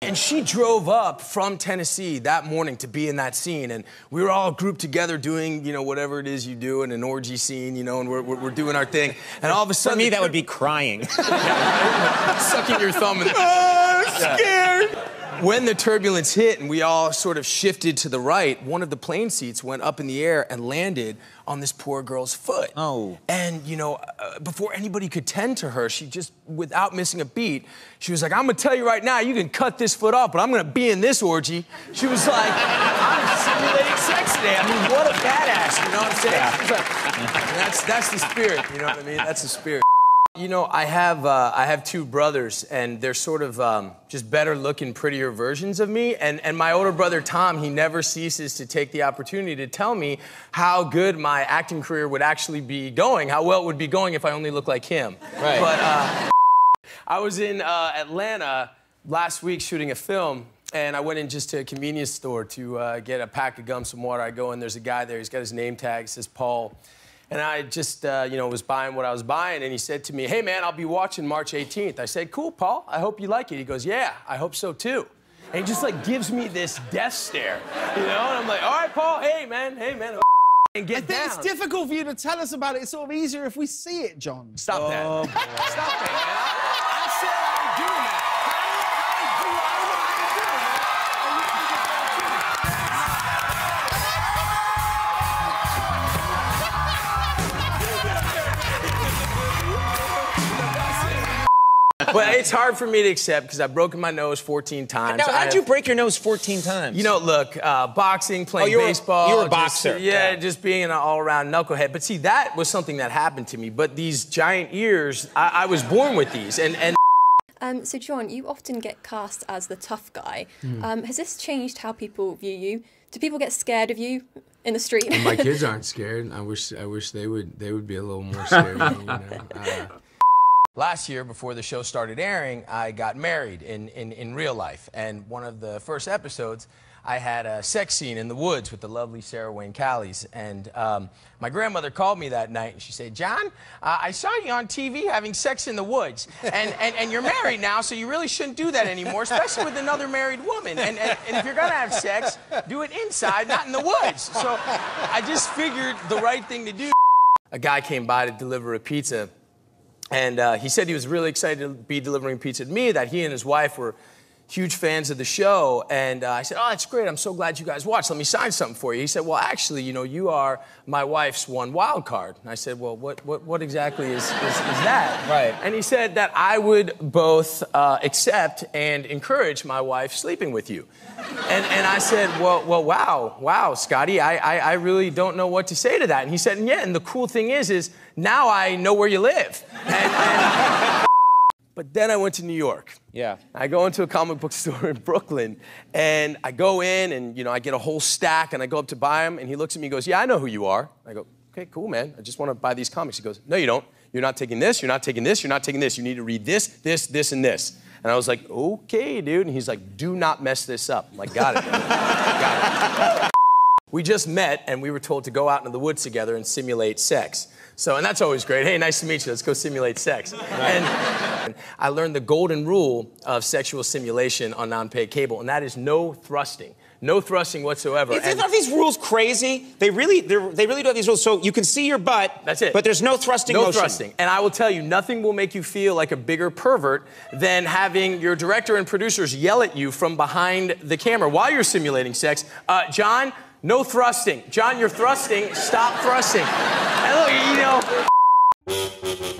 And she drove up from Tennessee that morning to be in that scene, and we were all grouped together doing, you know, whatever it is you do in an orgy scene, you know, and we're doing our thing. And all of a sudden... For me, that would be crying. Sucking your thumb and... Oh, I'm scared! When the turbulence hit and we all sort of shifted to the right, one of the plane seats went up in the air and landed on this poor girl's foot. Oh. And, you know, before anybody could tend to her, she just, without missing a beat, she was like, I'm gonna tell you right now, you can cut this foot off, but I'm gonna be in this orgy. She was like, I'm simulating sex today. I mean, what a badass, you know what I'm saying? Yeah. She was like, that's the spirit, you know what I mean? That's the spirit. You know, I have two brothers, and they're sort of just better-looking, prettier versions of me. And my older brother, Tom, he never ceases to take the opportunity to tell me how good my acting career would actually be going, how well it would be going if I only looked like him. Right. But I was in Atlanta last week shooting a film, and I went in just to a convenience store to get a pack of gum, some water. I go in, there's a guy there, he's got his name tag, it says Paul. And I just, you know, was buying what I was buying, and he said to me, hey, man, I'll be watching March 18th. I said, cool, Paul, I hope you like it. He goes, yeah, I hope so, too. And he just, like, gives me this death stare, you know? And I'm like, all right, Paul, hey, man, and get down. I think it's difficult for you to tell us about it. It's sort of easier if we see it, Jon. Stop that. Boy. Stop that, man. I said I ain't doing that. But it's hard for me to accept because I've broken my nose 14 times. Now, how'd you break your nose 14 times? You know, look, boxing, playing baseball. You were a boxer. Just being an all-around knucklehead. But see, that was something that happened to me. But these giant ears, I was born with these. So, Jon, you often get cast as the tough guy. Has this changed how people view you? Do people get scared of you in the street? Well, my kids aren't scared. I wish they would be a little more scared of me, you know. Last year, before the show started airing, I got married in real life. And one of the first episodes, I had a sex scene in the woods with the lovely Sarah Wayne Callies. And my grandmother called me that night, and she said, John, I saw you on TV having sex in the woods. And you're married now, so you really shouldn't do that anymore, especially with another married woman. And if you're going to have sex, do it inside, not in the woods. So I just figured the right thing to do. A guy came by to deliver a pizza. And he said he was really excited to be delivering pizza to me, that he and his wife were huge fans of the show. And I said, oh, that's great. I'm so glad you guys watched. Let me sign something for you. He said, well, actually, you know, you are my wife's one wild card. And I said, well, what exactly is that? Right. And he said that I would both accept and encourage my wife sleeping with you. And I said, well, wow, Scotty, I really don't know what to say to that. And he said, yeah, and the cool thing is now I know where you live. But then I went to New York. Yeah. I go into a comic book store in Brooklyn, and I go in, and, you know, I get a whole stack, and I go up to buy them, and he looks at me and goes, yeah, I know who you are. I go, okay, cool, man. I just want to buy these comics. He goes, no, you don't. You're not taking this, you're not taking this, you're not taking this. You need to read this, this, this, and this. And I was like, okay, dude. And he's like, do not mess this up. I'm like, got it. Got it. We just met, and we were told to go out into the woods together and simulate sex. So, and that's always great. Hey, nice to meet you. Let's go simulate sex. Right. And I learned the golden rule of sexual simulation on non-paid cable, and that is no thrusting. No thrusting whatsoever. Aren't these rules crazy? They really do have these rules. So you can see your butt. That's it. But there's no thrusting motion. No thrusting. And I will tell you, nothing will make you feel like a bigger pervert than having your director and producers yell at you from behind the camera while you're simulating sex. John, no thrusting. John, you're thrusting. Stop thrusting. And look, you know...